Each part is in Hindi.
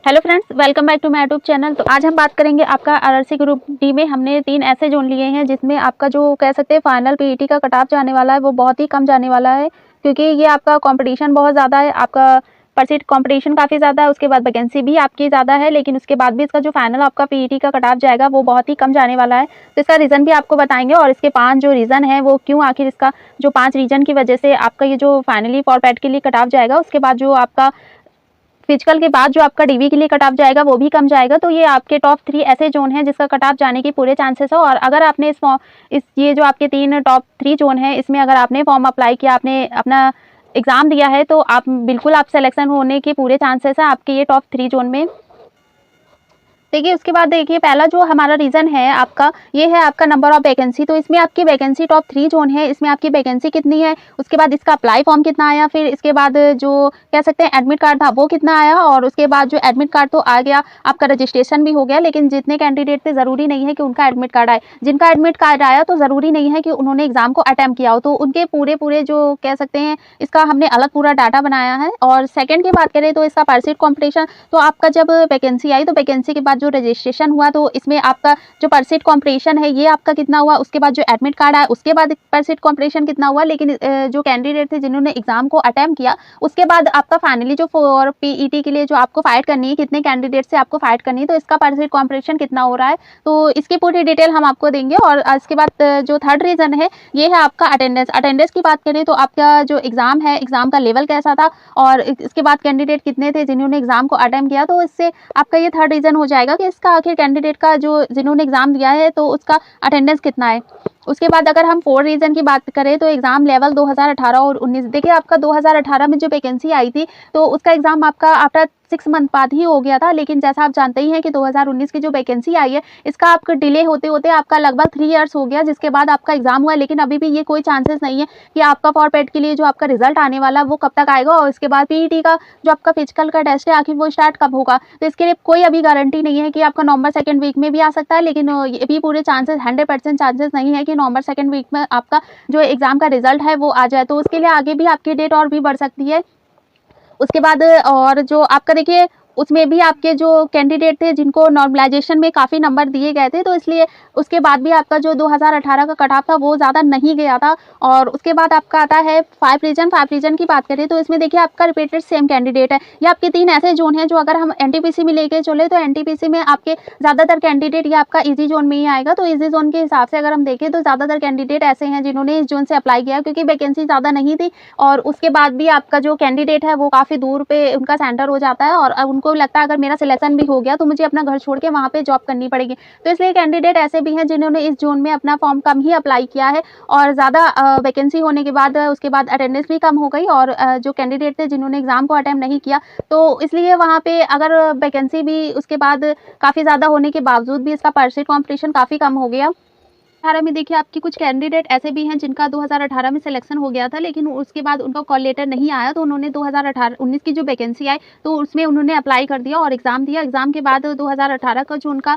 Hello friends, welcome back to my YouTube channel. तो आज हम बात करेंगे आपका आरआरसी ग्रुप डी में हमने 3 ऐसे जोन लिए हैं जिसमें आपका जो कह सकते हैं फाइनल पीईटी का कट ऑफ जाने वाला है वो बहुत ही कम जाने वाला है, क्योंकि ये आपका कंपटीशन बहुत ज़्यादा है। आपका परसेंट कंपटीशन काफ़ी ज़्यादा है, उसके बाद वैकेंसी भी आपकी ज़्यादा है, लेकिन उसके बाद भी इसका जो फाइनल आपका पीईटी का कट ऑफ जाएगा वो बहुत ही कम जाने वाला है। तो इसका रीज़न भी आपको बताएंगे और इसके 5 जो रीज़न है वो क्यों, आखिर इसका जो 5 रीज़न की वजह से आपका ये जो फाइनली फॉर के लिए कट ऑफ जाएगा, उसके बाद जो आपका फिजिकल के बाद जो आपका डीवी के लिए कट ऑफ जाएगा वो भी कम जाएगा। तो ये आपके टॉप 3 ऐसे जोन हैं जिसका कट ऑफ जाने के पूरे चांसेस है। और अगर आपने इस ये जो आपके 3 टॉप 3 जोन है इसमें अगर आपने फॉर्म अप्लाई किया, आपने अपना एग्जाम दिया है, तो आप बिल्कुल आप सिलेक्शन होने के पूरे चांसेस है आपके ये टॉप 3 जोन में। देखिए उसके बाद देखिए पहला जो हमारा रीज़न है आपका, ये है आपका नंबर ऑफ वैकेंसी। तो इसमें आपकी वैकेंसी टॉप 3 जोन है, इसमें आपकी वैकेंसी कितनी है, उसके बाद इसका अप्लाई फॉर्म कितना आया, फिर इसके बाद जो कह सकते हैं एडमिट कार्ड था वो कितना आया, और उसके बाद जो एडमिट कार्ड तो आ गया, आपका रजिस्ट्रेशन भी हो गया, लेकिन जितने कैंडिडेट थे ज़रूरी नहीं है कि उनका एडमिट कार्ड आए। जिनका एडमिट कार्ड आया तो ज़रूरी नहीं है कि उन्होंने एग्ज़ाम को अटैम्प्ट किया हो, तो उनके पूरे जो कह सकते हैं इसका हमने अलग पूरा डाटा बनाया है। और सेकेंड की बात करें तो इसका परसेंट कॉम्पिटिशन, तो आपका जब वैकेंसी आई तो वैकेंसी के बाद जो रजिस्ट्रेशन हुआ तो इसमें आपका जो परसेंट कॉम्पिटिशन है ये आपका कितना हुआ, उसके बाद जो एडमिट कार्ड आया उसके बाद परसेंट कॉम्पिटिशन कितना हुआ। लेकिन जो कैंडिडेट थे जिन्होंने एग्जाम को अटेम्प्ट किया उसके बाद आपका फाइनली जो फॉर पीईटी के लिए जो आपको फाइट करनी है, कितने कैंडिडेट से आपको फाइट करनी है, तो इसका परसेंट कॉम्पिटिशन कितना हो रहा है, तो इसकी पूरी डिटेल हम आपको देंगे। और इसके बाद जो थर्ड रीजन है ये है आपका अटेंडेंस। अटेंडेंस की बात करें तो आपका जो एग्जाम है, एग्जाम का लेवल कैसा था, और इसके बाद कैंडिडेट कितने थे जिन्होंने एग्जाम को अटेम्प्ट किया, तो इससे आपका ये थर्ड रीजन हो जाएगा कि इसका आखिर कैंडिडेट का जो जिन्होंने एग्जाम दिया है तो उसका अटेंडेंस कितना है। उसके बाद अगर हम फोर्थ रीजन की बात करें तो एग्जाम लेवल 2018 और 19, देखिए आपका 2018 में जो वैकेंसी आई थी तो उसका एग्जाम आपका आफ्टर 6 मंथ बाद ही हो गया था, लेकिन जैसा आप जानते ही हैं कि 2019 की जो वैकेंसी आई है इसका आपका डिले होते होते आपका लगभग 3 इयर्स हो गया, जिसके बाद आपका एग्जाम हुआ। लेकिन अभी भी ये कोई चांसेस नहीं है कि आपका फॉर पेट के लिए जो आपका रिजल्ट आने वाला वो कब तक आएगा, और इसके बाद पीईटी का जो आपका फिजिकल का टेस्ट है आखिर वो स्टार्ट कब होगा, तो इसके लिए कोई अभी गारंटी नहीं है कि आपका नवंबर सेकंड वीक में भी आ सकता है। लेकिन ये भी पूरे चांसेस 100% चांसेस नहीं है कि नवंबर सेकंड वीक में आपका जो एग्जाम का रिजल्ट है वो आ जाए, तो उसके लिए आगे भी आपकी डेट और भी बढ़ सकती है। उसके बाद और जो आपका देखिए उसमें भी आपके जो कैंडिडेट थे जिनको नॉर्मलाइजेशन में काफ़ी नंबर दिए गए थे, तो इसलिए उसके बाद भी आपका जो 2018 का कट ऑफ था वो ज़्यादा नहीं गया था। और उसके बाद आपका आता है 5 रीजन की बात करें तो इसमें देखिए आपका रिपीटेड सेम कैंडिडेट है। ये आपके 3 ऐसे जोन हैं जो अगर हम एनटीपीसी में लेके चले तो एनटीपीसी में आपके ज़्यादातर कैंडिडेट ये आपका ईजी जोन में ही आएगा। तो ईजी जोन के हिसाब से अगर हम देखें तो ज़्यादातर कैंडिडेट ऐसे हैं जिन्होंने इस जोन से अप्लाई किया, क्योंकि वैकेंसी ज़्यादा नहीं थी, और उसके बाद भी आपका जो कैंडिडेट है वो काफ़ी दूर पे उनका सेंटर हो जाता है, और उनको लगता है अगर मेरा सिलेक्शन भी हो गया तो मुझे अपना घर छोड़ के वहाँ पे जॉब करनी पड़ेगी। तो इसलिए कैंडिडेट ऐसे भी हैं जिन्होंने इस जोन में अपना फॉर्म कम ही अप्लाई किया है, और ज़्यादा वैकेंसी होने के बाद उसके बाद अटेंडेंस भी कम हो गई, और जो कैंडिडेट थे जिन्होंने एग्जाम को अटेम्प्ट नहीं किया तो इसलिए वहाँ पे अगर वैकेंसी भी उसके बाद काफ़ी ज़्यादा होने के बावजूद भी इसका परसेंट कॉम्पिटिशन काफ़ी कम हो गया। 18 में देखिए आपकी कुछ कैंडिडेट ऐसे भी हैं जिनका 2018 में सिलेक्शन हो गया था, लेकिन उसके बाद उनका कॉल लेटर नहीं आया, तो उन्होंने 2018-19 की जो वैकेंसी आई तो उसमें उन्होंने अप्लाई कर दिया और एग्ज़ाम दिया। एग्ज़ाम के बाद 2018 का जो उनका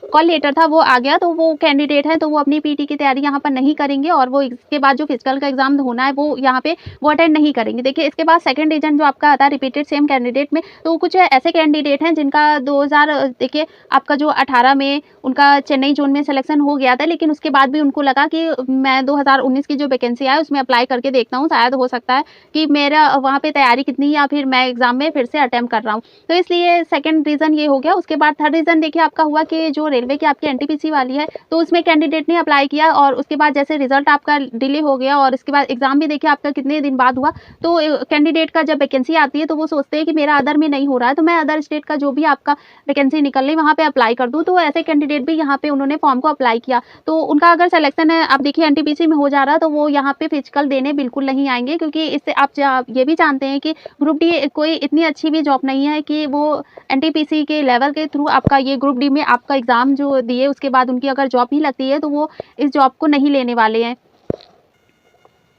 कॉल लेटर था वो आ गया, तो वो कैंडिडेट हैं तो वो अपनी पीटी की तैयारी यहाँ पर नहीं करेंगे, और वो इसके बाद जो फिजिकल का एग्जाम होना है वो यहाँ पे वो अटेंड नहीं करेंगे। देखिए इसके बाद सेकंड रीजन जो आपका आता है रिपीटेड सेम कैंडिडेट में, तो कुछ ऐसे कैंडिडेट हैं जिनका 2000 देखिए आपका जो 18 में उनका चेन्नई जोन में सिलेक्शन हो गया था, लेकिन उसके बाद भी उनको लगा कि मैं 2019 की जो वैकेंसी है उसमें अप्लाई करके देखता हूँ, शायद हो सकता है कि मेरा वहाँ पे तैयारी कितनी, या फिर मैं एग्जाम में फिर से अटेम्प्ट कर रहा हूँ, तो इसलिए सेकंड रीजन ये हो गया। उसके बाद थर्ड रीजन देखिए आपका हुआ कि जो रेलवे की आपकी एनटीपीसी वाली है तो उसमें कैंडिडेट ने अप्लाई किया, और उसके बाद जैसे रिजल्ट आपका डिले हो गया, और इसके बाद एग्जाम भी देखिए आपका कितने दिन बाद हुआ, तो कैंडिडेट का जब वैकेंसी आती है तो वो सोचते हैं कि मेरा अदर में नहीं हो रहा है तो मैं अदर स्टेट का जो भी आपका वैकेंसी निकल रही वहाँ पे अप्लाई कर दूँ, तो ऐसे कैंडिडेट भी यहाँ पे उन्होंने फॉर्म को अप्लाई किया, तो उनका अगर सिलेक्शन है आप देखिए एनटीपीसी में हो जा रहा है तो वो यहाँ पे फिजिकल देने बिल्कुल नहीं आएंगे, क्योंकि इससे आप ये भी जानते हैं कि ग्रुप डी कोई इतनी अच्छी भी जॉब नहीं है कि वो एनटीपीसी के लेवल के थ्रू आपका ये ग्रुप डी में आपका एग्जाम जो दिए उसके बाद उनकी अगर जॉब ही लगती है तो वो इस जॉब को नहीं लेने वाले हैं।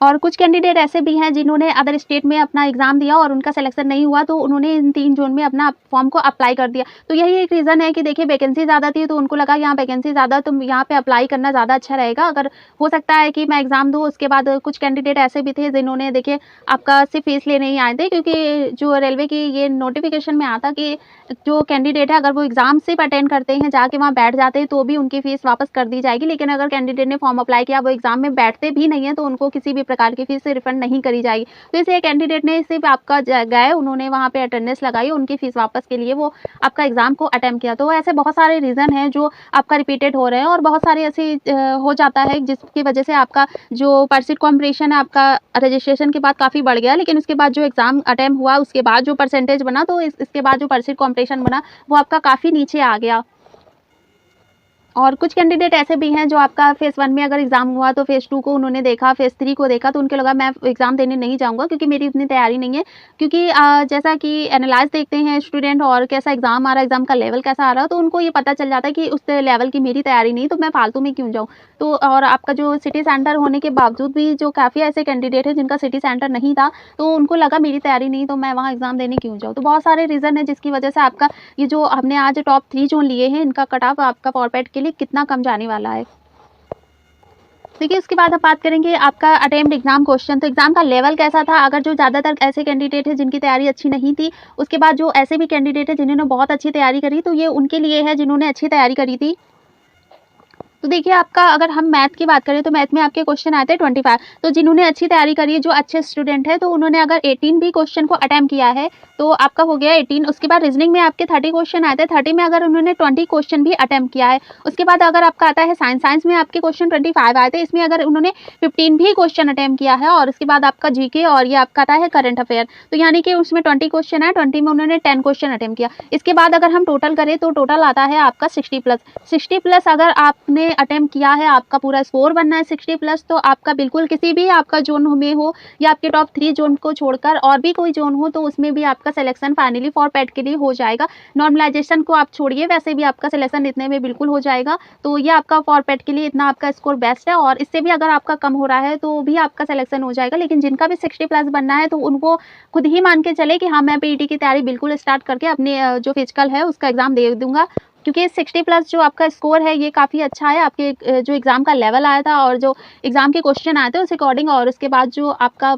और कुछ कैंडिडेट ऐसे भी हैं जिन्होंने अदर स्टेट में अपना एग्ज़ाम दिया और उनका सिलेक्शन नहीं हुआ, तो उन्होंने इन 3 ज़ोन में अपना फॉर्म को अप्लाई कर दिया। तो यही एक रीज़न है कि देखिए वैकेंसी ज़्यादा थी, तो उनको लगा यहाँ वैकेंसी ज़्यादा, तो यहाँ पे अप्लाई करना ज़्यादा अच्छा रहेगा। अगर हो सकता है कि मैं एग्ज़ाम दूँ, उसके बाद कुछ कैंडिडेट ऐसे भी थे जिन्होंने देखिए आपका सिर्फ फीस लेने ही आए थे, क्योंकि जो रेलवे की ये नोटिफ़िकेशन में आता कि जो कैंडिडेट है अगर वो एग्ज़ाम सिर्फ अटेंड करते हैं, जाके वहाँ बैठ जाते हैं, तो भी उनकी फ़ीस वापस कर दी जाएगी। लेकिन अगर कैंडिडेट ने फॉर्म अप्लाई किया, वो एग्ज़ाम में बैठते भी नहीं हैं, तो उनको किसी भी प्रकार की फ़ीस रिफंड नहीं करी जाएगी। तो इसलिए कैंडिडेट ने सिर्फ आपका गए, उन्होंने वहाँ पे अटेंडेंस लगाई, उनकी फ़ीस वापस के लिए वो आपका एग्ज़ाम को अटेम्प्ट किया। तो ऐसे बहुत सारे रीज़न हैं जो आपका रिपीटेड हो रहे हैं, और बहुत सारे ऐसे हो जाता है जिसकी वजह से आपका जो परसेंट कॉम्पिटिशन है आपका रजिस्ट्रेशन के बाद काफ़ी बढ़ गया, लेकिन उसके बाद जो एग्ज़ाम अटेम्प्ट हुआ उसके बाद जो परसेंटेज बना, तो इसके बाद जो परसेंट कॉम्पिटिशन बना वो आपका काफ़ी नीचे आ गया। और कुछ कैंडिडेट ऐसे भी हैं जो आपका फेज़ 1 में अगर एग्ज़ाम हुआ, तो फेज़ 2 को उन्होंने देखा, फेज़ 3 को देखा, तो उनको लगा मैं एग्ज़ाम देने नहीं जाऊँगा, क्योंकि मेरी उतनी तैयारी नहीं है। क्योंकि जैसा कि एनालाइज़ देखते हैं स्टूडेंट और कैसा एग्ज़ाम आ रहा है, एग्ज़ाम का लेवल कैसा आ रहा है, तो उनको ये पता चल जाता है कि उस लेवल की मेरी तैयारी नहीं, तो मैं फालतू में क्यों जाऊँ। तो और आपका जो सिटी सेंटर होने के बावजूद भी जो काफ़ी ऐसे कैंडिडेट हैं जिनका सिटी सेंटर नहीं था, तो उनको लगा मेरी तैयारी नहीं, तो मैं वहाँ एग्ज़ाम देने क्यों जाऊँ। तो बहुत सारे रीज़न हैं जिसकी वजह से आपका ये जो हमने आज टॉप 3 ज़ोन लिए हैं, इनका कट ऑफ आपका फॉरपेट के लिए कितना कम जाने वाला है। देखिए उसके बाद हम बात करेंगे आपका अटेम्प्ट एग्ज़ाम क्वेश्चन। तो एग्ज़ाम का लेवल कैसा था, अगर जो ज़्यादातर ऐसे कैंडिडेट हैं जिनकी तैयारी अच्छी नहीं थी, उसके बाद जो ऐसे भी कैंडिडेट हैं जिन्होंने बहुत अच्छी तैयारी करी, तो ये उनके लिए है जिन्होंने अच्छी तैयारी करी थी। तो देखिए आपका अगर हम मैथ की बात करें, तो मैथ में आपके क्वेश्चन आते हैं 25। तो जिन्होंने अच्छी तैयारी करी है, जो अच्छे स्टूडेंट हैं, तो उन्होंने अगर 18 भी क्वेश्चन को अटेम्प्ट किया है, तो आपका हो गया 18। उसके बाद रीजनिंग में आपके 30 क्वेश्चन आए थे, 30 में अगर उन्होंने 20 क्वेश्चन भी अटेम्प्ट किया है। उसके बाद अगर आपका आता है साइंस में आपके क्वेश्चन 25 आए थे, इसमें अगर उन्होंने 15 भी क्वेश्चन अटेम्प्ट किया है, और उसके बाद आपका जीके और ये आपका आता है करंट अफेयर, तो यानी कि उसमें 20 क्वेश्चन है, 20 में उन्होंने 10 क्वेश्चन अटेम्प्ट किया। इसके बाद अगर हम टोटल करें, तो टोटल आता है आपका 60+ अगर आपने अटेम्प्ट किया है, आपका पूरा स्कोर बनना है 60+, तो आपका बिल्कुल किसी भी आपका जोन में हो या आपके टॉप 3 जोन को छोड़कर और भी कोई जोन हो, तो उसमें भी आपका सिलेक्शन फाइनली फॉरपेट के लिए हो जाएगा। नॉर्मलाइजेशन को आप छोड़िए, वैसे भी आपका सिलेक्शन इतने में बिल्कुल हो जाएगा। तो ये आपका फॉरपेट के लिए इतना आपका स्कोर बेस्ट है, और इससे भी अगर आपका कम हो रहा है तो भी आपका सिलेक्शन हो जाएगा। लेकिन जिनका भी 60+ बनना है, तो उनको खुद ही मान के चले कि हाँ, मैं पीईटी की तैयारी बिल्कुल स्टार्ट करके अपने जो फिजिकल है उसका एग्ज़ाम दे दूँगा, क्योंकि 60+ जो आपका स्कोर है ये काफ़ी अच्छा है। आपके जो एग्ज़ाम का लेवल आया था और जो एग्ज़ाम के क्वेश्चन आए थे उस अकॉर्डिंग, और उसके बाद जो आपका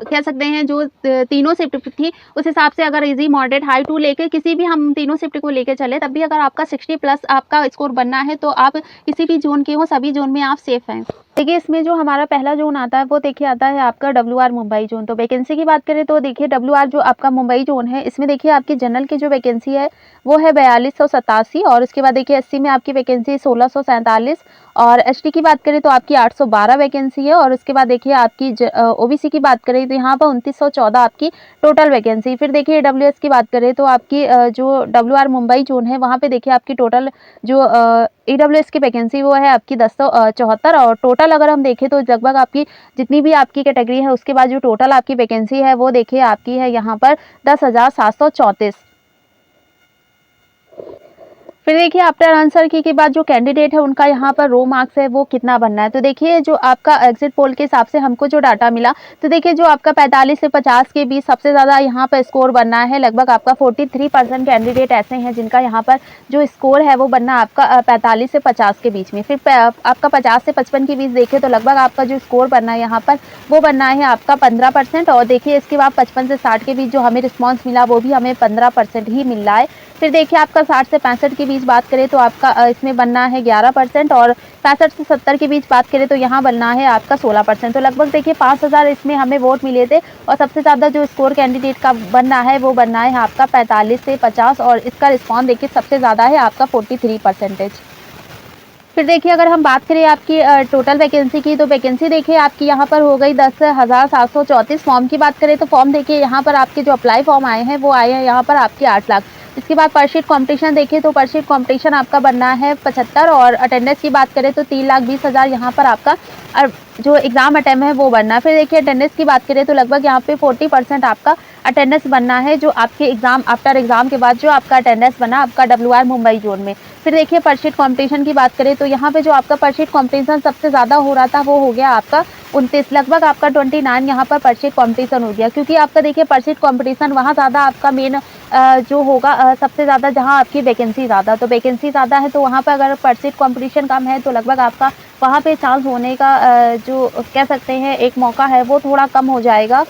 कह सकते हैं जो तीनों शिफ्ट थी, उस हिसाब से अगर ईज़ी, मॉडरेट, हाई 2 लेके किसी भी हम तीनों शिफ्ट को लेके चले, तब भी अगर आपका 60+ आपका स्कोर बनना है, तो आप किसी भी जोन के हो, सभी जोन में आप सेफ़ हैं। देखिए इसमें जो हमारा पहला जोन आता है, वो देखिए आता है आपका WR मुंबई जोन। तो वैकेंसी की बात करें, तो देखिए WR जो आपका मुंबई जोन है, इसमें देखिए आपकी जनरल की जो वैकेंसी है वो है 4287, और उसके बाद देखिए एससी में आपकी वैकेंसी 1647, और एसटी की बात करें तो आपकी 812 वैकेंसी है, और उसके बाद देखिए आपकी ओबीसी की बात करें तो यहाँ पर 2914 आपकी टोटल वैकेंसी। फिर देखिए ईडब्ल्यूएस की बात करें तो आपकी जो WR मुंबई जोन है, वहाँ पे देखिए आपकी टोटल जो ईडब्ल्यूएस की वैकेंसी वो है आपकी 1074, और टोटल अगर हम देखें तो लगभग आपकी जितनी भी आपकी कैटेगरी है उसके बाद जो टोटल आपकी वैकेंसी है वो देखिए आपकी है यहाँ पर 10,734। फिर देखिए आफ्टर आंसर की के बाद जो कैंडिडेट है उनका यहाँ पर रो मार्क्स है वो कितना बनना है। तो देखिए जो आपका एग्जिट पोल के हिसाब से हमको जो डाटा मिला, तो देखिए जो आपका 45 से 50 के बीच सबसे ज़्यादा यहाँ पर स्कोर बनना है। लगभग आपका 43% कैंडिडेट ऐसे हैं जिनका यहाँ पर जो स्कोर है वो बनना आपका 45 से 50 के बीच में। फिर आपका 50 से 55 के बीच देखें तो लगभग आपका जो स्कोर बनना है यहाँ पर वो बनना है आपका 15%, और देखिए इसके बाद 55 से 60 के बीच जो हमें रिस्पॉन्स मिला वो भी हमें 15% ही मिल रहा है। फिर देखिए आपका 60 से 65 के बीच बात करें तो आपका इसमें बनना है 11%, और 65 से 70 के बीच बात करें तो यहाँ बनना है आपका 16%। तो लगभग देखिए 5000 इसमें हमें वोट मिले थे, और सबसे ज़्यादा जो स्कोर कैंडिडेट का बनना है वो बनना है आपका 45 से 50, और इसका रिस्पॉन्स देखिए सबसे ज़्यादा है आपका 43%। फिर देखिए अगर हम बात करें आपकी टोटल वैकेंसी की, तो वैकेंसी देखिए आपकी यहाँ पर हो गई 10,734। फॉर्म की बात करें तो फॉर्म देखिए यहाँ पर आपके जो अप्लाई फॉर्म आए हैं वो आए हैं यहाँ पर आपके 8 लाख। इसके बाद पर शीट कॉम्पिटिशन देखिए तो पर शीट कॉम्पिटिशन आपका बनना है 75, और अटेंडेंस की बात करें तो 3,20,000 यहाँ पर आपका जो एग्ज़ाम अटेम्प्ट है वो बनना है। फिर देखिए अटेंडेंस की बात करें तो लगभग यहाँ पे 40% आपका अटेंडेंस बनना है, जो आपके एग्ज़ाम आफ्टर एग्ज़ाम के बाद जो आपका अटेंडेंस बना आपका WR मुंबई जोन में। फिर देखिए परशीट कॉम्पिटिशन की बात करें तो यहाँ पे जो आपका परशीट कॉम्पिटिशन सबसे ज़्यादा हो रहा था वो हो गया आपका 29, लगभग आपका 29 यहाँ पर परशीट कॉम्पिटिशन हो गया, क्योंकि आपका देखिए परशीट कॉम्पिटिशन वहाँ ज़्यादा आपका मेन जो होगा सबसे ज़्यादा जहाँ आपकी वैकेंसी ज़्यादा, तो वैकेंसी ज़्यादा है तो वहाँ पर अगर परशीट कॉम्पिटिशन कम है तो लगभग आपका वहाँ पे चांस होने का जो कह सकते हैं एक मौका है वो थोड़ा कम हो जाएगा।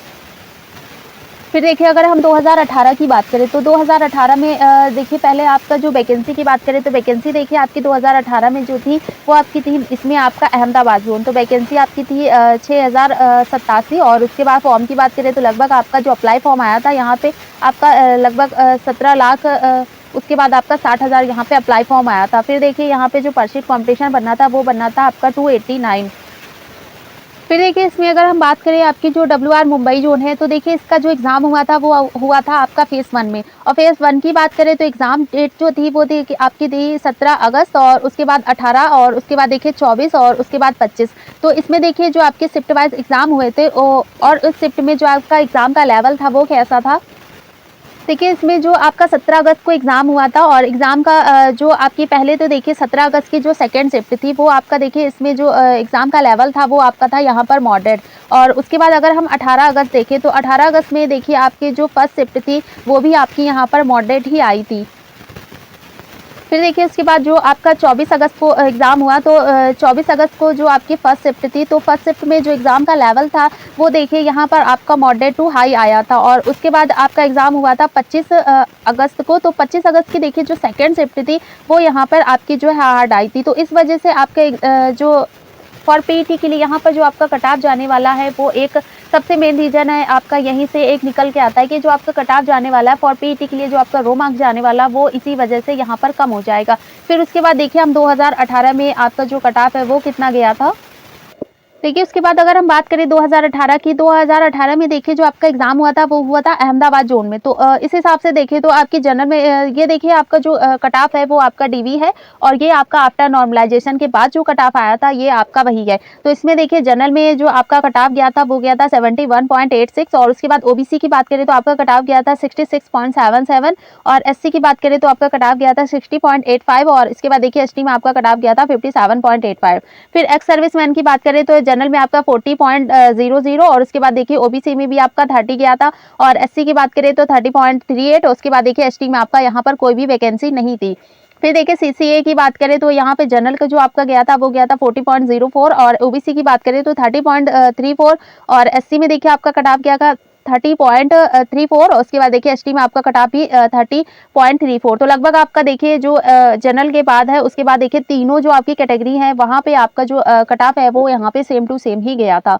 फिर देखिए अगर हम 2018 की बात करें तो 2018 में देखिए पहले आपका जो वैकेंसी की बात करें तो वैकेंसी देखिए आपकी 2018 में जो थी वो आपकी थी इसमें आपका अहमदाबाद जोन, तो वैकेंसी आपकी थी 6087 और उसके बाद फॉर्म की बात करें तो लगभग आपका जो अप्लाई फॉर्म आया था यहाँ पे आपका लगभग 17 लाख उसके बाद आपका 60,000 यहाँ पे अप्लाई फॉर्म आया था। फिर देखिए यहाँ पे जो परशीट कॉम्पिटिशन बनना था वो बनना था आपका 289। फिर देखिए इसमें अगर हम बात करें आपकी जो WR मुंबई जोन है तो देखिए इसका जो एग्ज़ाम हुआ था वो हुआ था आपका फ़ेज़ 1 में, और फ़ेज़ 1 की बात करें तो एग्ज़ाम डेट जो थी वो थी कि आपकी थी 17 अगस्त और उसके बाद 18 और उसके बाद देखिए 24 और उसके बाद 25। तो इसमें देखिए जो आपके शिफ्ट वाइज़ एग्ज़ाम हुए थे और उस शिफ्ट में जो आपका एग्ज़ाम का लेवल था वो कैसा था। देखिए इसमें जो आपका 17 अगस्त को एग्ज़ाम हुआ था और एग्ज़ाम का जो आपकी पहले तो देखिए 17 अगस्त की जो सेकंड शिफ्ट थी वो आपका देखिए इसमें जो एग्ज़ाम का लेवल था वो आपका था यहाँ पर मॉडरेट, और उसके बाद अगर हम 18 अगस्त देखें तो 18 अगस्त में देखिए आपकी जो फर्स्ट शिफ्ट थी वो भी आपकी यहाँ पर मॉडरेट ही आई थी। फिर देखिए उसके बाद जो आपका 24 अगस्त को एग्ज़ाम हुआ तो 24 अगस्त को जो आपकी फ़र्स्ट शिफ्ट थी तो फर्स्ट शिफ्ट में जो एग्ज़ाम का लेवल था वो देखिए यहाँ पर आपका मॉडरेट टू हाई आया था, और उसके बाद आपका एग्ज़ाम हुआ था 25 अगस्त को, तो 25 अगस्त की देखिए जो सेकेंड शिफ्ट थी वो यहाँ पर आपकी जो है हार्ड आई थी। तो इस वजह से आपके जो फॉर पीईटी के लिए यहाँ पर जो आपका कट ऑफ जाने वाला है वो एक सबसे मेन रीज़न है आपका यहीं से एक निकल के आता है कि जो आपका कट ऑफ जाने वाला है फॉर पीईटी के लिए जो आपका रो मार्क्स जाने वाला वो इसी वजह से यहाँ पर कम हो जाएगा। फिर उसके बाद देखिए हम 2018 में आपका जो कट ऑफ है वो कितना गया था। देखिए उसके बाद अगर हम बात करें 2018 की, 2018 में देखिए जो आपका एग्ज़ाम हुआ था वो हुआ था अहमदाबाद जोन में, तो इस हिसाब से देखें तो आपकी जनरल में ये देखिए आपका जो कट ऑफ है वो आपका डीवी है, और ये आपका आफ्टर नॉर्मलाइजेशन के बाद जो कट ऑफ आया था ये आपका वही है। तो इसमें देखिए जनरल में जो आपका कट ऑफ गया था वो गया था 71.86, और उसके बाद ओबीसी की बात करें तो आपका कट ऑफ गया था 66.77, और एससी की बात करें तो आपका कट ऑफ गया था 60.85, और इसके बाद देखिए एसटी में आपका कट ऑफ गया था 57.85। फिर एक्स सर्विसमैन की बात करें तो जनरल में आपका 40.00, और उसके बाद देखिए ओबीसी में भी आपका 30 गया था, और एससी की बात करें तो 30.38, और उसके बाद देखिए एसटी में आपका यहाँ पर कोई भी वैकेंसी नहीं थी। फिर देखिए सीसीए की बात करें तो यहाँ पे जनरल का जो आपका गया था वो गया था 40.04, और ओबीसी की बात करें तो 30.34, और एससी में देखिए आपका कट ऑफ गया था 30.34, और उसके बाद देखिए एसटी में आपका कट ऑफ भी 30.34। तो लगभग आपका देखिए जो जनरल के बाद है उसके बाद देखिए तीनों जो आपकी कैटेगरी है वहाँ पे आपका जो कट ऑफ है वो यहाँ पे सेम टू सेम ही गया था।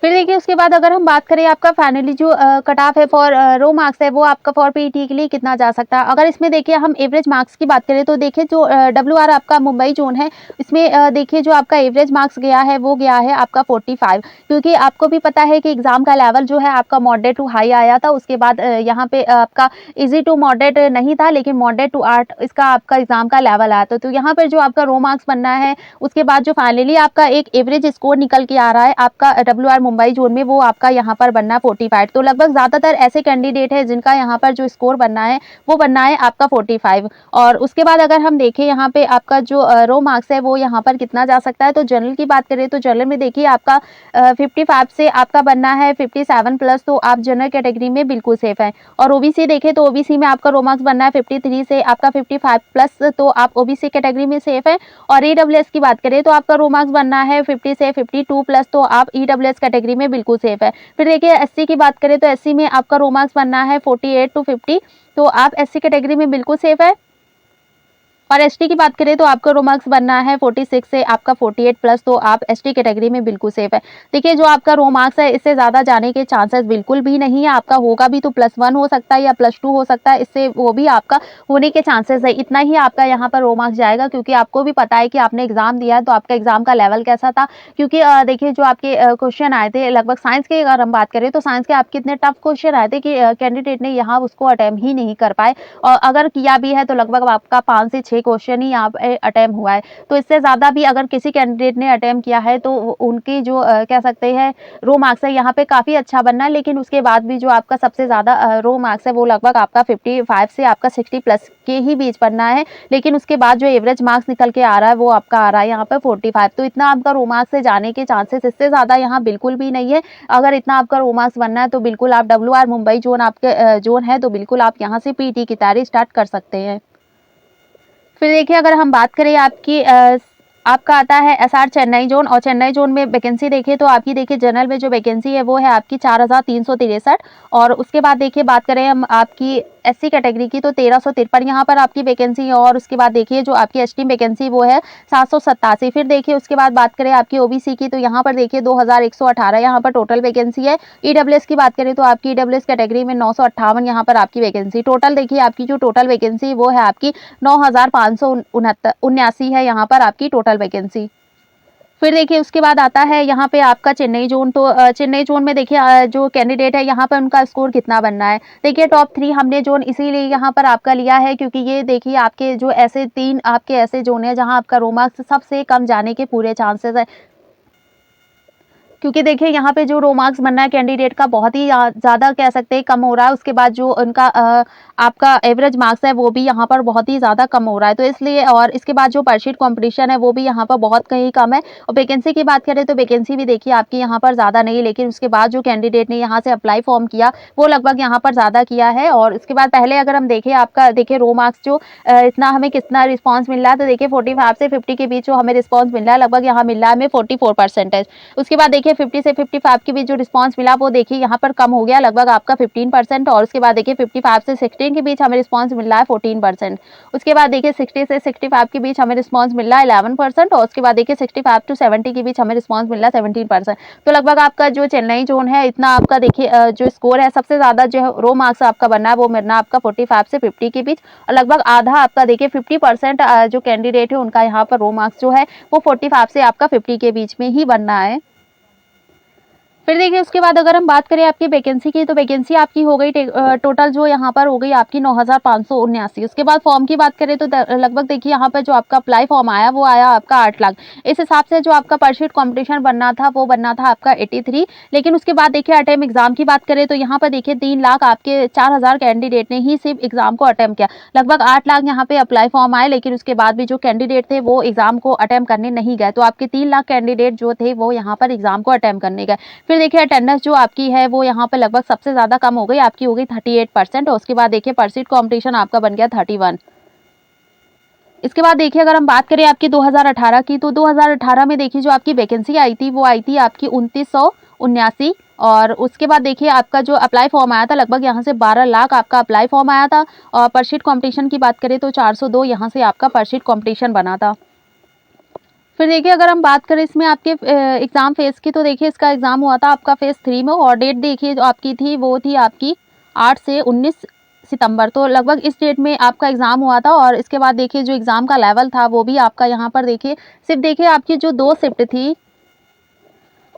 फिर देखिए उसके बाद अगर हम बात करें आपका फाइनली जो कट ऑफ है फॉर रो मार्क्स है वो आपका फॉर पीईटी के लिए कितना जा सकता है। अगर इसमें देखिए हम एवरेज मार्क्स की बात करें तो देखिए जो WR आपका मुंबई जोन है इसमें देखिए जो आपका एवरेज मार्क्स गया है वो गया है आपका 45, क्योंकि आपको भी पता है कि एग्जाम का लेवल जो है आपका मॉडरेट टू हाई आया था, उसके बाद यहाँ पे आपका इजी टू मॉडरेट नहीं था लेकिन मॉडरेट टू आर्ट इसका आपका एग्जाम का लेवल आया था। तो यहाँ पर जो आपका रो मार्क्स बनना है उसके बाद जो फाइनली आपका एक एवरेज स्कोर निकल के आ रहा है आपका WR मुंबई जोन में वो आपका यहाँ पर बनना है 45। तो लगभग ज़्यादातर ऐसे कैंडिडेट है जिनका यहाँ पर जो स्कोर बनना है वो बनना है आपका 45। और उसके बाद अगर हम देखें यहाँ पे आपका जो रो मार्क्स है वो यहाँ पर कितना जा सकता है, तो जनरल की बात करें तो जनरल में देखिए आपका 55 से आपका बनना है 57 प्लस, तो आप जनरल कैटेगरी में बिल्कुल सेफ है। और ओबीसी देखें तो ओबीसी में आपका रो मार्क्स बनना है 53 से आपका 55 प्लस, तो आप ओबीसी कैटेगरी में सेफ है। और ईडब्ल्यूएस की बात करें तो आपका रो मार्क्स बनना है 50 से 52 प्लस, तो आप ईडब्ल्यूएस कैटेगरी में बिल्कुल सेफ है। फिर देखिए एससी की बात करें तो एससी में आपका रो मार्क्स बनना है 48 टू 50, तो आप एससी कैटेगरी में बिल्कुल सेफ है। और एसटी की बात करें तो आपका रो मार्क्स बनना है 46 से आपका 48 प्लस, तो आप एसटी कैटेगरी में बिल्कुल सेफ है। देखिए जो आपका रो मार्क्स है इससे ज़्यादा जाने के चांसेस बिल्कुल भी नहीं है, आपका होगा भी तो +1 हो सकता है या +2 हो सकता है, इससे वो भी आपका होने के चांसेस है। इतना ही आपका यहाँ पर रो मार्क्स जाएगा, क्योंकि आपको भी पता है कि आपने एग्जाम दिया है तो आपका एग्जाम का लेवल कैसा था। क्योंकि देखिए जो आपके क्वेश्चन आए थे लगभग साइंस के, अगर हम बात करें तो साइंस के आपके इतने टफ क्वेश्चन आए थे कि कैंडिडेट ने यहाँ उसको अटेम्प्ट ही नहीं कर पाए, और अगर किया भी है तो लगभग आपका 5 से 6 6 क्वेश्चन ही यहाँ पे अटेम्प्ट हुआ है। तो इससे ज़्यादा भी अगर किसी कैंडिडेट ने अटेम्प्ट किया है तो उनकी जो कह सकते हैं रो मार्क्स है यहाँ पे काफ़ी अच्छा बनना है, लेकिन उसके बाद भी जो आपका सबसे ज़्यादा रो मार्क्स है वो लगभग आपका 55 से आपका 60 प्लस के ही बीच बनना है। लेकिन उसके बाद जो एवरेज मार्क्स निकल के आ रहा है वो आपका आ रहा है यहाँ पर 45। तो इतना आपका रो मार्क्स से जाने के चांसेस इससे ज़्यादा यहाँ बिल्कुल भी नहीं है। अगर इतना आपका रो मार्क्स बनना है तो बिल्कुल आप WR मुंबई जोन आपके जोन है तो बिल्कुल आप यहाँ से पीटी की तैयारी स्टार्ट कर सकते हैं। फिर देखिए अगर हम बात करें आपकी आपका आता है SR चेन्नई जोन, और चेन्नई जोन में वैकेंसी देखिए तो आपकी देखिए जनरल में जो वैकेंसी है वो है आपकी 4363, और उसके बाद देखिए बात करें हम आपकी SC कैटेगरी की तो 1353 यहाँ पर आपकी वैकेंसी है, और उसके बाद देखिए जो आपकी ST वैकेंसी वो है 787। फिर देखिए उसके बाद बात करें आपकी OBC की तो यहाँ पर देखिए 2118 यहाँ पर टोटल वैकेंसी है। EWS की बात करें तो आपकी EWS कैटेगरी में 958 यहाँ पर आपकी वैकेंसी। टोटल देखिए आपकी जो टोटल वैकेंसी वो है आपकी 9579 है यहाँ पर आपकी टोटल वैकेंसी। फिर देखिए उसके बाद आता है यहाँ पे आपका चेन्नई जोन। तो चेन्नई जोन में देखिए जो कैंडिडेट है यहाँ पर उनका स्कोर कितना बनना है। देखिए टॉप 3 हमने जोन इसीलिए यहाँ पर आपका लिया है क्योंकि ये देखिए आपके जो ऐसे 3 आपके ऐसे जोन है जहाँ आपका रो मार्क्स सबसे कम जाने के पूरे चांसेस है, क्योंकि देखिए यहाँ पे जो रो मार्क्स बनना है कैंडिडेट का बहुत ही ज़्यादा कह सकते हैं कम हो रहा है। उसके बाद जो उनका आपका एवरेज मार्क्स है वो भी यहाँ पर बहुत ही ज़्यादा कम हो रहा है, तो इसलिए और इसके बाद जो परशीट कंपटीशन है वो भी यहाँ पर बहुत कहीं कम है। और वैकेंसी की बात करें तो वैकेंसी भी देखिए आपकी यहाँ पर ज़्यादा नहीं है, लेकिन उसके बाद जो कैंडिडेट ने यहाँ से अप्लाई फॉर्म किया वो लगभग यहाँ पर ज़्यादा किया है। और उसके बाद पहले अगर हम देखें आपका देखिए रो मार्क्स जो इतना हमें कितना रिस्पॉन्स मिल रहा है, तो देखिए 45 से 50 के बीच जो हमें रिस्पॉन्स मिल रहा है लगभग यहाँ मिल रहा है हमें 44%। उसके बाद देखिए 50 से 55 के बीच जो रिस्पांस मिला वो देखिए यहाँ पर कम हो गया लगभग आपका 15%, और उसके बाद देखिए 55 से 16 के बीच हमें रिस्पांस मिल रहा है 14%। उसके बाद देखिए 60 से 65 के बीच हमें रिस्पांस मिल रहा है 11%, और उसके बाद देखिए 65 टू 70 के बीच हमें रिस्पांस मिल रहा है 17%। तो लगभग आपका जो चेन्नई जोन है इतना आपका देखिए जो स्कोर है सबसे ज़्यादा जो रो मार्क्स आपका बनना है वो मिलना आपका 45 से 50 के बीच, और लगभग आधा आपका देखिए 50% जो कैंडिडेट है उनका यहाँ पर रो मार्क्स जो है वो 45 से आपका 50 के बीच में ही बनना है। फिर देखिए उसके बाद अगर हम बात करें आपकी वैकेंसी की तो वैकेंसी आपकी हो गई टोटल जो यहाँ पर हो गई आपकी 9579। उसके बाद फॉर्म की बात करें तो लगभग देखिए यहाँ पर जो आपका अप्लाई फॉर्म आया वो आया आपका 8 लाख। इस हिसाब से जो आपका परशीट कंपटीशन बनना था वो बनना था आपका 83। लेकिन उसके बाद देखिए अटेम्प्ट एग्जाम की बात करें तो यहाँ पर देखिए 3 लाख आपके 4000 कैंडिडेट ने ही सिर्फ एग्जाम को अटेम्प्ट किया। लगभग 8 लाख यहाँ पे अप्लाई फॉर्म आए, लेकिन उसके बाद भी जो कैंडिडेट थे वो एग्जाम को अटेम्प्ट करने नहीं गए, तो आपके 3 लाख कैंडिडेट जो थे वो यहाँ पर एग्जाम को अटेम्प्ट करने गए। फिर देखिए अटेंडेंस जो आपकी है वो यहाँ पर लगभग सबसे ज़्यादा कम हो गई, आपकी हो गई 38%, और उसके बाद देखिए परसीट कॉम्पिटिशन आपका बन गया 31। इसके बाद देखिए अगर हम बात करें आपकी 2018 की तो 2018 में देखिए जो आपकी वैकेंसी आई थी वो आई थी आपकी 2979, और उसके बाद देखिए आपका जो अप्लाई फॉर्म आया था लगभग यहाँ से 12 लाख आपका अप्लाई फॉर्म आया था। और परशीट कॉम्पिटिशन की बात करें तो 402 यहाँ से आपका परशीट कॉम्पिटिशन बना था। फिर देखिए अगर हम बात करें इसमें आपके एग्ज़ाम फेज़ की तो देखिए इसका एग्ज़ाम हुआ था आपका फेज़ 3 में, और डेट देखिए जो आपकी थी वो थी आपकी 8 से 19 सितंबर। तो लगभग इस डेट में आपका एग्ज़ाम हुआ था। और इसके बाद देखिए जो एग्ज़ाम का लेवल था वो भी आपका यहाँ पर देखिए सिर्फ देखिए आपकी जो 2 शिफ्ट थी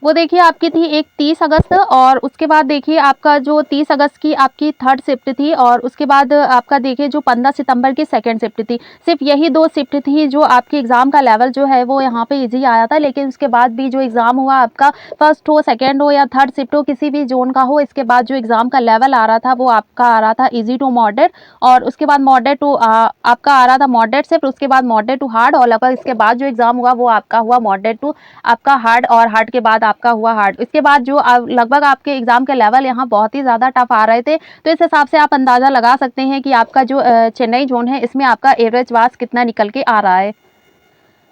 वो देखिए आपकी थी एक 30 अगस्त, और उसके बाद देखिए आपका जो 30 अगस्त की आपकी 3rd शिफ्ट थी, और उसके बाद आपका देखिए जो 15 सितंबर की 2nd शिफ्ट थी। सिर्फ यही 2 शिफ्ट थी जो आपकी एग्ज़ाम का लेवल जो है वो यहाँ पे इजी आया था। लेकिन उसके बाद भी जो एग्ज़ाम हुआ आपका फर्स्ट हो, सेकेंड हो या 3rd शिफ्ट हो, किसी भी जोन का हो, इसके बाद जो एग्ज़ाम का लेवल आ रहा था वो आपका आ रहा था ईजी टू मॉडरेट, और उसके बाद मॉडरेट टू आपका आ रहा था मॉडरेट से, फिर उसके बाद मॉडरेट टू हार्ड, और लगभग इसके बाद जो एग्ज़ाम हुआ वो आपका हुआ मॉडरेट टू आपका हार्ड, और हार्ड के बाद आपका हुआ हार्ड। इसके बाद जो लगभग आपके एग्जाम के लेवल यहाँ बहुत ही ज़्यादा टफ आ रहे थे, तो इस हिसाब से आप अंदाज़ा लगा सकते हैं कि आपका जो चेन्नई जोन है इसमें आपका एवरेज मार्क्स कितना निकल के आ रहा है।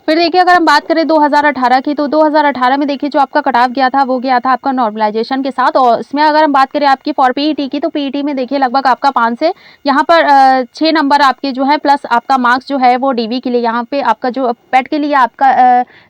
फिर देखिए अगर हम बात करें 2018 की तो 2018 में देखिए जो आपका कट ऑफ गया था वो गया था आपका नॉर्मलाइजेशन के साथ। और इसमें अगर हम बात करें आपकी फॉर पीईटी की तो पीईटी में देखिए लगभग आपका 5 से यहाँ पर 6 नंबर आपके जो है प्लस आपका मार्क्स जो है वो डीवी के लिए यहाँ पे आपका जो पेट के लिए आपका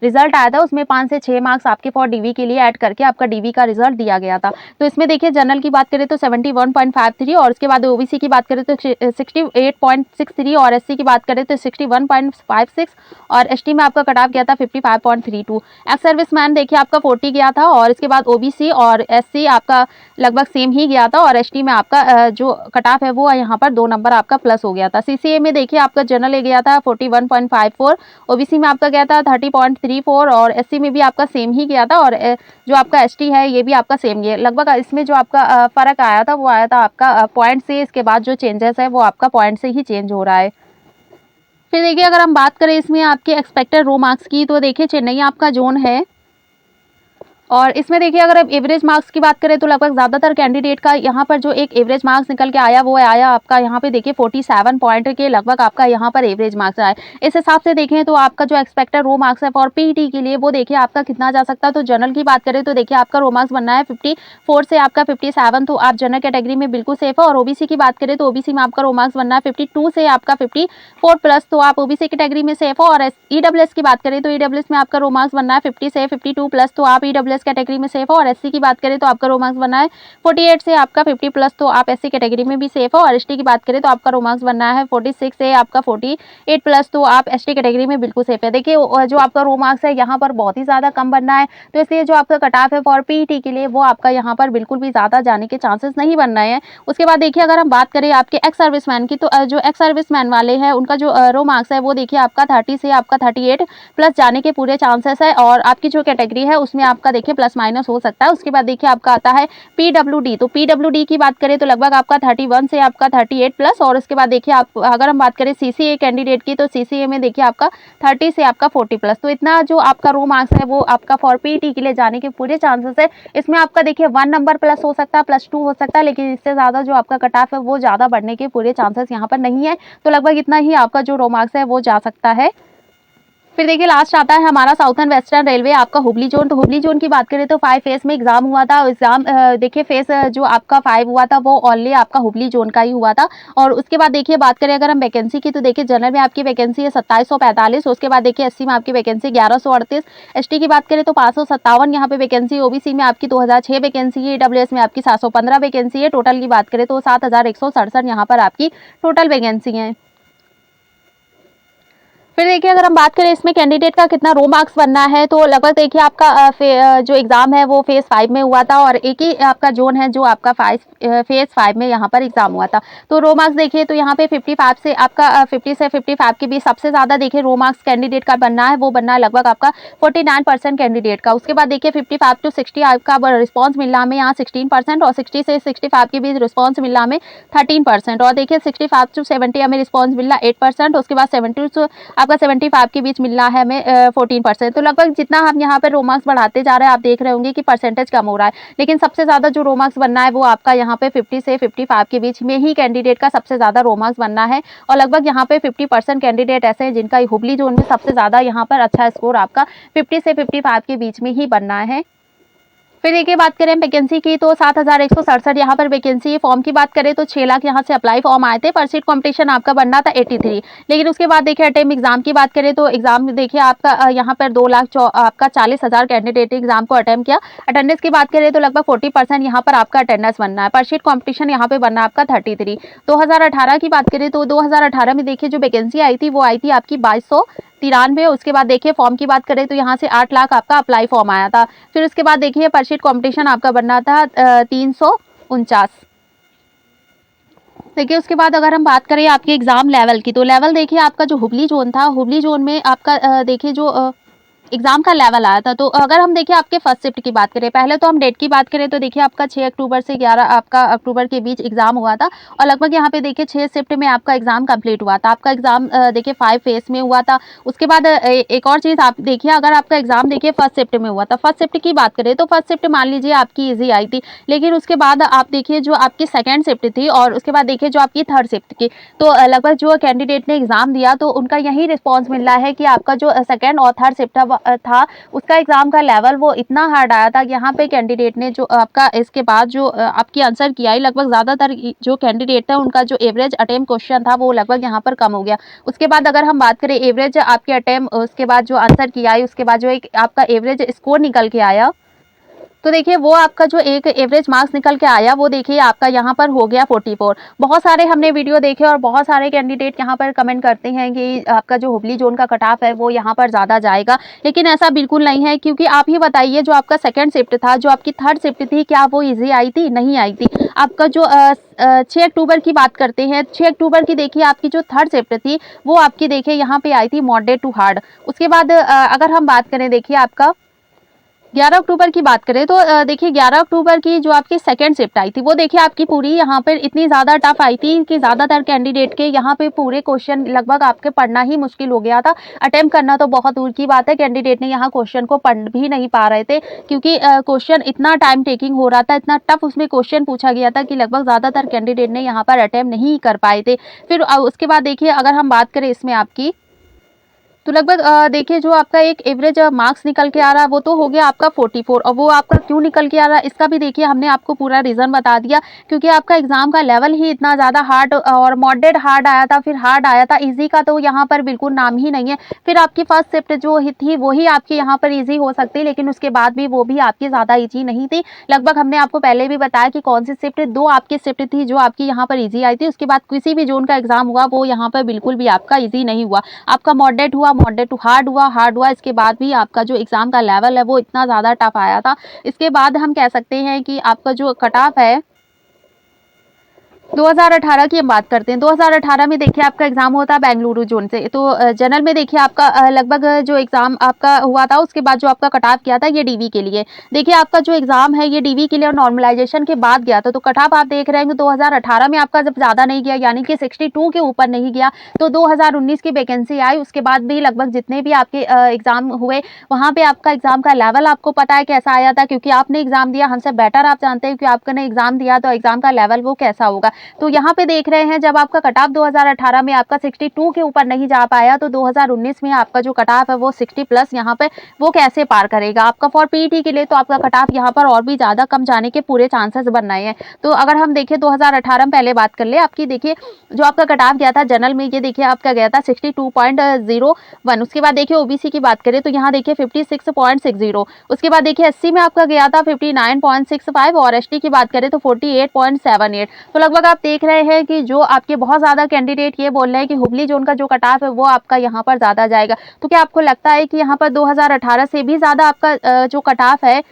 रिजल्ट आया था उसमें 5 से 6 मार्क्स आपके फॉर डीवी के लिए ऐड करके आपका डीवी का रिजल्ट दिया गया था। तो इसमें देखिए जनरल की बात करें तो 71.53, और उसके बाद ओबीसी की बात करें तो 68.63, और एससी की बात करें तो 61.56, और एसटी में आपका कट ऑफ गया था 55.32। एक्स सर्विसमैन देखिए आपका 40 गया था, और इसके बाद ओबीसी और एससी आपका लगभग सेम ही गया था, और एसटी में आपका जो कट ऑफ है वो यहाँ पर 2 नंबर आपका प्लस हो गया था। सीसीए में देखिए आपका जनरल ए गया था 41.54, ओबीसी में आपका गया था 30.34, और एससी में भी आपका सेम ही गया था, और जो आपका एसटी है ये भी आपका सेम गया। लगभग इसमें जो आपका फर्क आया था वो आया था आपका पॉइंट से। इसके बाद जो चेंजेस है वो आपका पॉइंट से ही चेंज हो रहा है। फिर देखिए अगर हम बात करें इसमें आपके एक्सपेक्टेड रो मार्क्स की, तो देखिए चेन्नई आपका जोन है, और इसमें देखिए अगर आप एवरेज मार्क्स की बात करें तो लगभग ज़्यादातर कैंडिडेट का यहाँ पर जो एक एवरेज मार्क्स निकल के आया वो आया आपका यहाँ पे देखिए 47 पॉइंट के लगभग आपका यहाँ पर एवरेज मार्क्स आए। इस हिसाब से देखें तो आपका जो एक्सपेक्टेड रो मार्क्स है फॉर पीईटी के लिए वो देखिए आपका कितना जा सकता है। तो जनरल की बात करें तो देखिए आपका रो मार्क्स बनना है 54 से आपका 57, तो आप जनरल कैटेगरी में बिल्कुल सेफ है। और ओबीसी की बात करें तो ओबीसी में आपका रो मार्क्स बनना है 52 से आपका 54 प्लस, तो आप ओबीसी कैटेगरी में सेफ हो। और ईडब्ल्यूएस की बात करें तो ईडब्ल्यूएस में आपका रो मार्क्स बनना है 50 से 52 प्लस, तो आप ईडब्ल्यूएस कैटेगरी में सेफ हो। और एससी की बात करें तो आपका रो मार्क्स बनना है 48 से आपका 50 प्लस, तो आप एससी कैटेगरी में भी सेफ हो। और एसटी की बात करें तो आपका रो मार्क्स बनना है 46 से आपका 48 प्लस, तो आप एसटी कैटेगरी में बिल्कुल सेफ है। देखिए जो आपका रो मार्क्स है यहाँ पर बहुत ही ज़्यादा कम बनना है, तो इसलिए जो आपका कट ऑफ है फॉर पीईटी के लिए वो आपका यहाँ पर बिल्कुल भी ज़्यादा जाने के चांसेस नहीं बन रहे हैं। उसके बाद देखिए अगर हम बात करें आपके एक्स सर्विसमैन की, तो जो एक्स सर्विसमैन वाले हैं उनका जो रो मार्क्स है वो देखिए आपका 30 से आपका 38 प्लस जाने के पूरे चांसेस है। और आपकी जो कैटेगरी है उसमें आपका देखिए प्लस माइनस हो सकता है। उसके बाद देखिए आपका आता है पीडब्ल्यूडी, तो पीडब्ल्यूडी की बात करें तो लगभग आपका 31 से आपका 38 प्लस। और उसके बाद देखिए आप अगर हम बात करें सीसीए कैंडिडेट की, तो सीसीए में देखिए आपका 30 से आपका 40 प्लस, तो इतना जो आपका रो मार्क्स है वो आपका फॉर पीईटी के लिए जाने के पूरे चांसेस है। इसमें आपका देखिए 1 नंबर प्लस हो सकता है, +2 हो सकता है, लेकिन इससे ज़्यादा जो आपका कट ऑफ है वो ज़्यादा बढ़ने के पूरे चांसेस यहाँ पर नहीं है। तो लगभग इतना ही आपका जो रो मार्क्स है वो जा सकता है। फिर देखिए लास्ट आता है हमारा साउथर्न वेस्टर्न रेलवे आपका हुबली जोन। तो हुबली जोन की बात करें तो 5 फेज में एग्जाम हुआ था। एग्जाम देखिए फेज जो आपका 5 हुआ था वो ओनली आपका हुबली जोन का ही हुआ था। और उसके बाद देखिए बात करें अगर हम वैकेंसी की, तो देखिए जनरल में आपकी वैकेंसी है 2745। उसके बाद देखिए एससी में आपकी वैकेंसी 1138, एसटी की बात करें तो 557 यहाँ पे वैकेंसी, ओबीसी में आपकी 2006 वैकेंसी है, ईडब्ल्यूएस में आपकी 715 वैकेंसी है। टोटल की बात करें तो 7167 यहाँ पर आपकी टोटल वैकेंसी है। फिर देखिए अगर हम बात करें इसमें कैंडिडेट का कितना रो मार्क्स बनना है, तो लगभग देखिए आपका जो एग्जाम है वो फेज 5 में हुआ था, और एक ही आपका जोन है जो आपका फेज 5 में यहाँ पर एग्जाम हुआ था। तो रो मार्क्स देखिए तो यहाँ पे 55 से आपका 50 से 55 के बीच सबसे ज़्यादा देखिए रो मार्क्स कैंडिडेट का बनना है, वो बनना है लगभग आपका 49% कैंडिडेट का। उसके बाद देखिए 55 to 60 आपका रिस्पॉन्स मिल रहा है यहाँ 16%, और 60 से 65 के बीच रिस्पॉन्स मिल रहा है 13%, और देखिए 65 to 70 हमें रिस्पॉन्स मिल रहा है 8%। उसके बाद 70 to आपका 75 के बीच मिल रहा है हमें 14%। तो लगभग जितना हम यहाँ पर रो मार्क्स बढ़ाते जा रहे हैं आप देख रहे होंगे कि परसेंटेज कम हो रहा है, लेकिन सबसे ज़्यादा जो रो मार्क्स बनना है वो आपका यहाँ पे 50 से 55 के बीच में ही कैंडिडेट का सबसे ज़्यादा रो मार्क्स बनना है। और लगभग यहाँ पे 50% कैंडिडेट ऐसे हैं जिनका हुबली जोन में सबसे ज़्यादा यहाँ पर अच्छा स्कोर आपका 50 से 55 के बीच में ही बनना है। फिर देखिए बात करें वैकेंसी की, तो 7167 यहाँ पर वैकेंसी है। फॉर्म की बात करें तो 6 लाख यहाँ से अप्लाई फॉर्म आए थे। पर सीट कॉम्पिटिशन आपका बनना था 83, लेकिन उसके बाद देखिए अटेम्प्ट एग्जाम की बात करें तो एग्जाम देखिए आपका यहाँ पर 2,40,000 कैंडिडेट एग्जाम को अटेम्प्ट किया। अटेंडेंस की बात करें तो लगभग 40% यहाँ पर आपका अटेंडेंस बनना है। पर सीट कॉम्पिटिशन यहाँ पे बनना है आपका 33। 2018 की बात करें तो 2018 में देखिए जो वैकेंसी आई थी वो आई थी आपकी 2293। उसके बाद देखिए फॉर्म की बात करें तो यहाँ से 8 लाख आपका अप्लाई फॉर्म आया था। फिर उसके बाद देखिए पर शीट कॉम्पिटिशन आपका बनना था 349। देखिए उसके बाद अगर हम बात करें आपके एग्जाम लेवल की, तो लेवल देखिए आपका जो हुबली जोन था, हुबली जोन में आपका देखिए जो एग्जाम का लेवल आया था। तो अगर हम देखिए आपके फर्स्ट शिफ्ट की बात करें, पहले तो हम डेट की बात करें तो देखिए आपका 6 अक्टूबर से 11 आपका अक्टूबर के बीच एग्जाम हुआ था, और लगभग यहाँ पे देखिए 6 शिफ्ट में आपका एग्जाम कंप्लीट हुआ था। आपका एग्जाम देखिए 5 फेज में हुआ था। उसके बाद एक और चीज़ आप देखिए, अगर आपका एग्जाम देखिए फर्स्ट शिफ्ट में हुआ था, फर्स्ट शिफ्ट की बात करें तो फर्स्ट शिफ्ट मान लीजिए आपकी ईजी आई थी, लेकिन उसके बाद आप देखिए जो आपकी सेकेंड शिफ्ट थी, और उसके बाद देखिए जो आपकी थर्ड शिफ्ट की, तो लगभग जो कैंडिडेट ने एग्जाम दिया तो उनका यही रिस्पॉन्स मिल रहा है कि आपका जो सेकेंड और थर्ड शिफ्ट था उसका एग्जाम का लेवल वो इतना हार्ड आया था। यहाँ पे कैंडिडेट ने जो आपका इसके बाद जो आपकी आंसर किया है, लगभग ज़्यादातर जो कैंडिडेट था उनका जो एवरेज अटेम्प्ट क्वेश्चन था वो लगभग यहाँ पर कम हो गया। उसके बाद अगर हम बात करें एवरेज आपके अटेम्प्ट, उसके बाद जो आंसर किया है, उसके बाद जो एक आपका एवरेज स्कोर निकल के आया, तो देखिए वो आपका जो एक एवरेज मार्क्स निकल के आया वो देखिए आपका यहाँ पर हो गया 44। बहुत सारे हमने वीडियो देखे और बहुत सारे कैंडिडेट यहाँ पर कमेंट करते हैं कि आपका जो हुबली जोन का कट ऑफ है वो यहाँ पर ज़्यादा जाएगा, लेकिन ऐसा बिल्कुल नहीं है। क्योंकि आप ही बताइए, जो आपका सेकंड शिफ्ट था, जो आपकी थर्ड शिफ्ट थी, क्या वो ईजी आई थी? नहीं आई थी। आपका जो 6 अक्टूबर की बात करते हैं, 6 अक्टूबर की देखिए आपकी जो थर्ड शिफ्ट थी वो आपकी देखिए यहाँ पे आई थी मॉडरेट टू हार्ड। उसके बाद अगर हम बात करें देखिए आपका 11 अक्टूबर की बात करें तो देखिए 11 अक्टूबर की जो आपकी सेकंड शिफ्ट आई थी वो देखिए आपकी पूरी यहाँ पर इतनी ज़्यादा टफ आई थी कि ज़्यादातर कैंडिडेट के यहाँ पे पूरे क्वेश्चन लगभग आपके पढ़ना ही मुश्किल हो गया था। अटेम्प्ट करना तो बहुत दूर की बात है, कैंडिडेट ने यहाँ क्वेश्चन को पढ़ भी नहीं पा रहे थे, क्योंकि क्वेश्चन इतना टाइम टेकिंग हो रहा था, इतना टफ उसमें क्वेश्चन पूछा गया था कि लगभग ज़्यादातर कैंडिडेट ने यहाँ पर अटेम्प्ट नहीं कर पाए थे। फिर उसके बाद देखिए अगर हम बात करें इसमें आपकी, तो लगभग देखिए जो आपका एक एवरेज मार्क्स निकल के आ रहा है वो तो हो गया आपका 44। और वो आपका क्यों निकल के आ रहा है इसका भी देखिए हमने आपको पूरा रीज़न बता दिया, क्योंकि आपका एग्ज़ाम का लेवल ही इतना ज़्यादा हार्ड और मॉडरेट हार्ड आया था, फिर हार्ड आया था, इजी का तो यहाँ पर बिल्कुल नाम ही नहीं है। फिर आपकी फर्स्ट शिफ्ट जो थी वही आपकी यहाँ पर ईजी हो सकती, लेकिन उसके बाद भी वो भी आपकी ज़्यादा ईजी नहीं थी। लगभग हमने आपको पहले भी बताया कि कौन सी शिफ्ट, दो आपकी शिफ्ट थी जो आपकी यहाँ पर ईजी आई थी। उसके बाद किसी भी जोन का एग्ज़ाम हुआ वो यहाँ पर बिल्कुल भी आपका ईजी नहीं हुआ, आपका मॉडरेट हुआ, मॉडरेट टू हार्ड हुआ। इसके बाद भी आपका जो एग्ज़ाम का लेवल है वो इतना ज़्यादा टफ आया था। इसके बाद हम कह सकते हैं कि आपका जो कट ऑफ है 2018 की हम बात करते हैं। 2018 में देखिए आपका एग्ज़ाम होता है बेंगलुरु जोन से। तो जनरल में देखिए आपका लगभग जो एग्ज़ाम आपका हुआ था उसके बाद जो आपका कट ऑफ किया था ये डीवी के लिए। देखिए आपका जो एग्ज़ाम है ये डीवी के लिए और नॉर्मलाइजेशन के बाद गया था। तो कट ऑफ आप देख रहे हैं कि 2018 में आपका जब ज़्यादा नहीं गया, यानी कि 62 के ऊपर नहीं गया, तो 2019 की वैकेंसी आई। उसके बाद भी लगभग जितने भी आपके एग्ज़ाम हुए वहाँ पे आपका एग्ज़ाम का लेवल आपको पता है कैसा आया था, क्योंकि आपने एग्ज़ाम दिया, हमसे बेटर आप जानते हैं कि आपने एग्ज़ाम दिया तो एग्ज़ाम का लेवल वो कैसा होगा। तो यहाँ पे देख रहे हैं जब आपका कट ऑफ 2018 में आपका 62 के ऊपर नहीं जा पाया, तो 2019 में आपका जो कट ऑफ है वो 60 प्लस यहाँ पे वो कैसे पार करेगा। आपका फॉर पीईटी के लिए तो आपका कट ऑफ यहाँ पर और भी ज़्यादा कम जाने के पूरे चांसेस बन रहे हैं। तो अगर हम देखें 2018 में पहले बात कर ले आपकी, देखिए जो आपका कट ऑफ गया था जनरल में, ये देखिए आपका गया था 62.01। उसके बाद देखिए ओबीसी की बात करें तो यहाँ देखिए 56.60। उसके बाद देखिए एससी में आपका गया था 59.65 और एसटी की बात करें तो 48.78। तो लगभग आप देख रहे हैं कि जो आपके बहुत ज़्यादा कैंडिडेट ये बोल रहे हैं कि हुबली जोन का जो कट ऑफ है वो आपका यहाँ पर ज़्यादा जाएगा। तो क्या आपको लगता है कि यहाँ पर 2018 से भी ज़्यादा आपका जो कट ऑफ है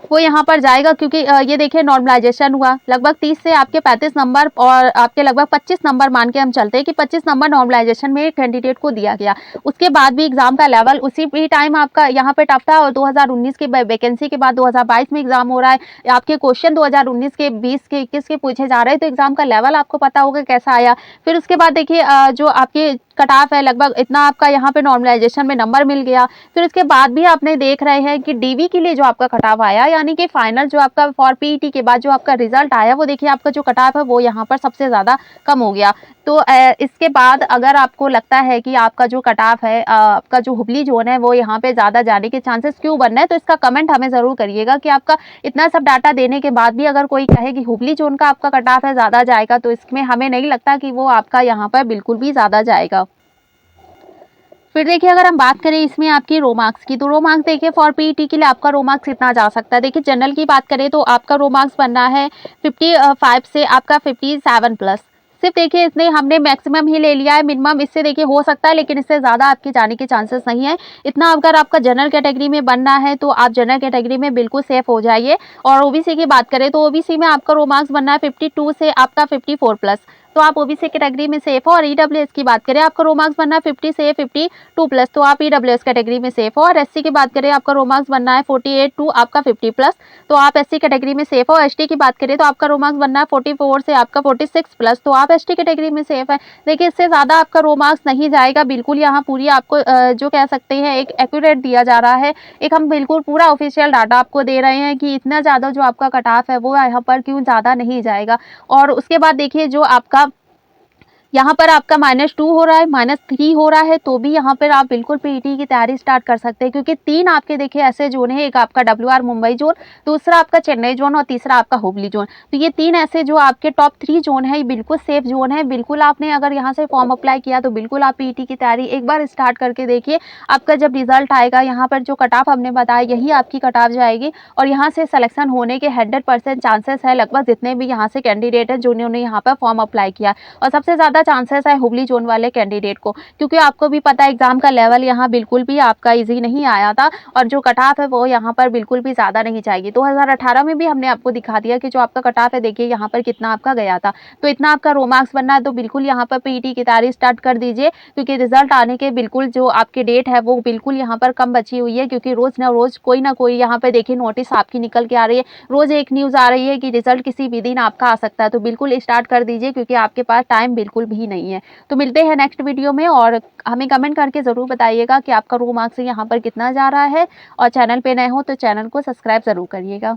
वो यहाँ पर जाएगा? क्योंकि ये देखिए नॉर्मलाइजेशन हुआ लगभग 30 से आपके 35 नंबर और आपके लगभग 25 नंबर मान के हम चलते हैं कि 25 नंबर नॉर्मलाइजेशन में कैंडिडेट को दिया गया। उसके बाद भी एग्जाम का लेवल उसी भी टाइम आपका यहाँ पे टफ था और 2019 के वैकेंसी के बाद 2022 में एग्जाम हो रहा है। आपके क्वेश्चन 2019 के 20 के 21 के पूछे जा रहे हैं, तो एग्जाम का लेवल आपको पता होगा कैसा आया। फिर उसके बाद देखिए जो आपके कट ऑफ है लगभग इतना आपका यहाँ पे नॉर्मलाइजेशन में नंबर मिल गया। फिर उसके बाद भी आपने देख रहे हैं कि डीवी के लिए जो आपका कट ऑफ आया, यानी कि फाइनल जो आपका फॉर पीईटी के बाद जो आपका रिजल्ट आया वो देखिए आपका जो कट ऑफ है वो यहाँ पर सबसे ज़्यादा कम हो गया। तो इसके बाद अगर आपको लगता है कि आपका जो कट ऑफ है आपका जो हुबली जोन है वो यहाँ पे ज़्यादा जाने के चांसेस क्यों बन रहे हैं, तो इसका कमेंट हमें ज़रूर करिएगा कि आपका इतना सब डाटा देने के बाद भी अगर कोई कहे कि हुबली जोन का आपका कट ऑफ है ज़्यादा जाएगा, तो इसमें हमें नहीं लगता कि वो आपका यहाँ पर बिल्कुल भी ज़्यादा जाएगा। फिर देखिए अगर हम बात करें इसमें आपकी रो मार्क्स की, तो रो मार्क्स देखिए फॉर पीईटी के लिए आपका रो मार्क्स कितना जा सकता है। देखिए जनरल की बात करें तो आपका रो मार्क्स बनना है 55 से आपका 57 प्लस। सिर्फ देखिए इतने हमने मैक्सिमम ही ले लिया है, मिनिमम इससे देखिए हो सकता है लेकिन इससे ज़्यादा आपके जाने के चांसेस नहीं है। इतना अगर आपका जनरल कैटेगरी में बनना है तो आप जनरल कैटेगरी में बिल्कुल सेफ हो जाइए। और ओबीसी की बात करें तो ओबीसी में आपका रो मार्क्स बनना है 52 से आपका 54 प्लस, तो आप ओबीसी कैटेगरी में सेफ हो। और ईडब्ल्यूएस की बात करें आपका रो मार्क्स बनना है 50 से 52 प्लस, तो आप ईडब्ल्यूएस कैटेगरी में सेफ हो। और एससी की बात करें आपका रो मार्क्स बनना है 48 टू आपका 50 प्लस, तो आप एससी कैटेगरी में सेफ हो। एसटी की बात करें तो आपका रो मार्क्स बनना है 44 से आपका 46 प्लस, तो आप एसटी कैटेगरी में सेफ है। देखिए इससे ज़्यादा आपका रो मार्क्स नहीं जाएगा बिल्कुल। यहाँ पूरी आपको जो कह सकते हैं एक एक्यूरेट दिया जा रहा है, एक हम बिल्कुल पूरा ऑफिशियल डाटा आपको दे रहे हैं कि इतना ज़्यादा जो आपका कट ऑफ है वो यहाँ पर क्यों ज़्यादा नहीं जाएगा। और उसके बाद देखिए जो आपका यहाँ पर आपका -2 हो रहा है, -3 हो रहा है, तो भी यहाँ पर आप बिल्कुल पीईटी की तैयारी स्टार्ट कर सकते हैं, क्योंकि 3 आपके देखिए ऐसे ज़ोन हैं, एक आपका WR मुंबई ज़ोन, दूसरा आपका चेन्नई ज़ोन और तीसरा आपका हुबली ज़ोन। तो ये 3 ऐसे जो आपके टॉप 3 ज़ोन हैं, ये बिल्कुल सेफ ज़ोन है। बिल्कुल आपने अगर यहाँ से फॉर्म अप्लाई किया तो बिल्कुल आप पीईटी की तैयारी एक बार स्टार्ट करके देखिए। आपका जब रिज़ल्ट आएगा, यहाँ पर जो कट ऑफ हमने बताया यही आपकी कट ऑफ जाएगी और यहाँ से सिलेक्शन होने के 100% चांसेस है, लगभग जितने भी यहाँ से कैंडिडेट हैं जिन्होंने यहाँ पर फॉर्म अप्लाई किया। और सबसे ज़्यादा चांसेस है हुबली ज़ोन वाले कैंडिडेट को, क्योंकि आपको भी पता है एग्ज़ाम का लेवल यहाँ बिल्कुल भी आपका ईज़ी नहीं आया था और जो कट ऑफ है वो यहाँ पर बिल्कुल भी ज़्यादा नहीं जाएगी। 2018 में भी हमने आपको दिखा दिया कि जो आपका कट ऑफ है देखिए यहाँ पर कितना आपका गया था। तो इतना आपका रो मार्क्स बनना है तो बिल्कुल यहाँ पर पीईटी की तैयारी स्टार्ट कर दीजिए, क्योंकि रिज़ल्ट आने के बिल्कुल जो आपकी डेट है वो बिल्कुल यहाँ पर कम बची हुई है, क्योंकि रोज़ ना रोज़ कोई ना कोई यहाँ पे देखिए नोटिस आपकी निकल के आ रही है। रोज़ एक न्यूज़ आ रही है कि रिज़ल्ट किसी भी दिन आपका आ सकता है, तो बिल्कुल स्टार्ट कर दीजिए, क्योंकि आपके पास टाइम बिल्कुल भी नहीं है। तो मिलते हैं नेक्स्ट वीडियो में और हमें कमेंट करके ज़रूर बताइएगा कि आपका रो मार्क्स यहाँ पर कितना जा रहा है और चैनल पे नए हो तो चैनल को सब्सक्राइब ज़रूर करिएगा।